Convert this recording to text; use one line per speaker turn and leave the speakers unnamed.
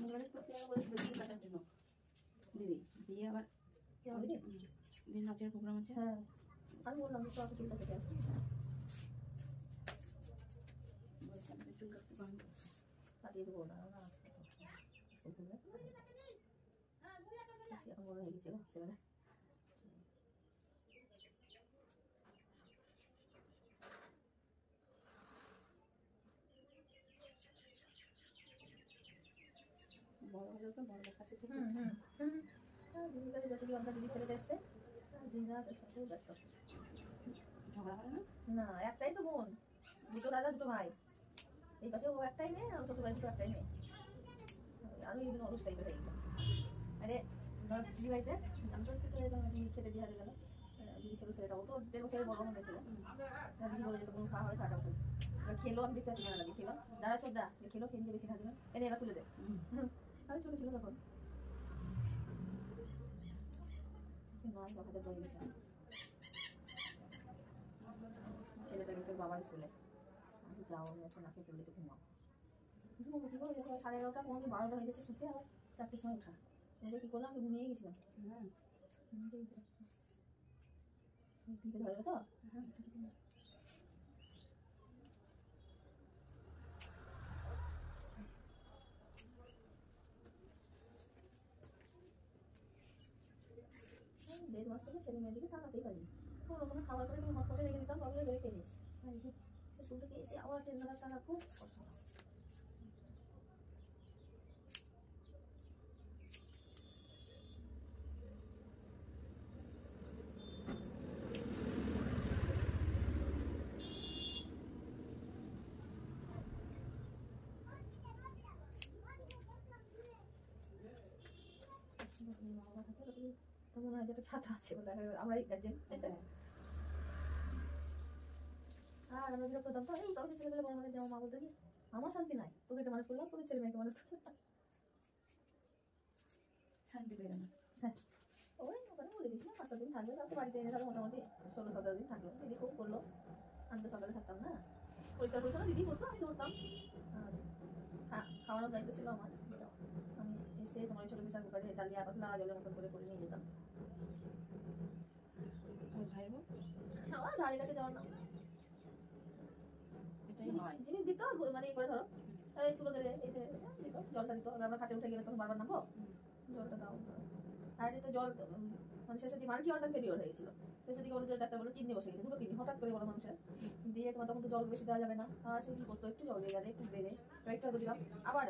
মোবাইলে বেশি কাটার জন্য দিদি দিয়ে আবার দিদি নাচের প্রোগ্রাম আছে।
হ্যাঁ আমি বললাম তো অত চুলটা কেটে আসি
বলছি আমাদের চুল কাটতে পারবো
কাটিয়ে দেবো না এখন বড় হয়ে গেছে সেবেলা
বড় হলেও তো বড় কাছে ঠিক
দিদির কাছে যত কি আমরা দিদি ছেলেটা এসছে দিদিরা তার সাথে ব্যস্ত
ঝগড়া করে না।
না একটাই তো বোন, দুটো দাদা দুটো ভাই, এই পাশে ও একটাই মেয়ে আর শ্বশুর বাড়ি দুটো একটাই মেয়ে। আরো এই দিন অলস টাইপের হয়ে গেছে। আরে দিদি বাড়িতে আমি তো খেতে দিয়ে হারিয়ে গেল দিদি ছোট ছেলেটা, ও তো 1.5 বছরের বড় মনে ছিল। দিদি বলে যেত কোনো খাওয়া হবে খাওয়া হবে খেলো, আমি দেখতে পাচ্ছি না লাগে খেলো দাঁড়া চোদ্দা খেলো, খেয়ে বেশি খাচ্ছিল এনে এবার তুলে দে। আমি ছোট ছিল তখন নয় 10,000 হয়ে গেছে। ছেলেটা গেছে বাবার স্কুলে, আমি যাও আমি এখন নাকে তুলে তো ঘুমাবো ঘুমাবো কি করে, 11:30টা 12টা হয়ে যাচ্ছে শুতে, আবার 4টের সময় ওঠা। ওদের কি করলাম, আমি ঘুমিয়ে গেছিলাম। ঠিক আছে তো দেড় মাস থেকে ছেলে মেয়েটিকে টাকাতেই পারি, কোনো রকমের খাবার করে হট করে রেখে দিতাম, তারপরে গেলে টেনিস স্কুল থেকে এসে আবার 10,000 টাকা খুব কষ্ট। মনে হয় যেটা ছাতা আছে আমরা গার্জেন আর আমরা বিরক্ত করতাম তো, এই তবে ছেলেমেলে বড় আমাদের দেওয়া মা বলতো কি আমার শান্তি নাই, তোদেরকে মানুষ করলাম, তোদের ছেলে মেয়েকে মানুষ করলাম,
শান্তি পেয়ে না।
হ্যাঁ ওই ওখানে বলে দিয়েছিলাম 5-7 দিন থাকবে, তারপর বাড়িতে এনে তাহলে মোটামুটি 16-17 দিন থাকলো। দিদি খুব করলো, আমি তো সকালে থাকতাম না, পরিষ্কার পরিচ্ছন্ন দিদি করতো, আমি ধরতাম, আর খাওয়ানোর দায়িত্ব ছিল আমার। আমি এসে তোমার ছোটো প্রেসার কুকারে ডালিয়া পাতলা জলের মতন করে করে নিয়ে যেতাম।
ভাই বোন
আমার ধারে কাছে যাওয়ার না জিনিস দিত, মানে করে ধরো এই তুলো দেবে, এই দিত জলটা দিত, আমরা খাটে উঠে গেলে তখন বারবার নামবো জলটা দাও। আর এতে জল মানে শেষের দিকে মানছি জলটা ফেরিওর হয়ে গেছিল, শেষের দিকে বলে যে ডাক্তার বলে কিডনি বসে গেছে, দুটো কিডনি হঠাৎ করে বলো মানুষের দিয়ে, তোমার তখন তো জল বেশি দেওয়া যাবে না, আর সে কি করতো একটু জল দিয়ে গেলে একটু দেবে একটু দিলাম আবার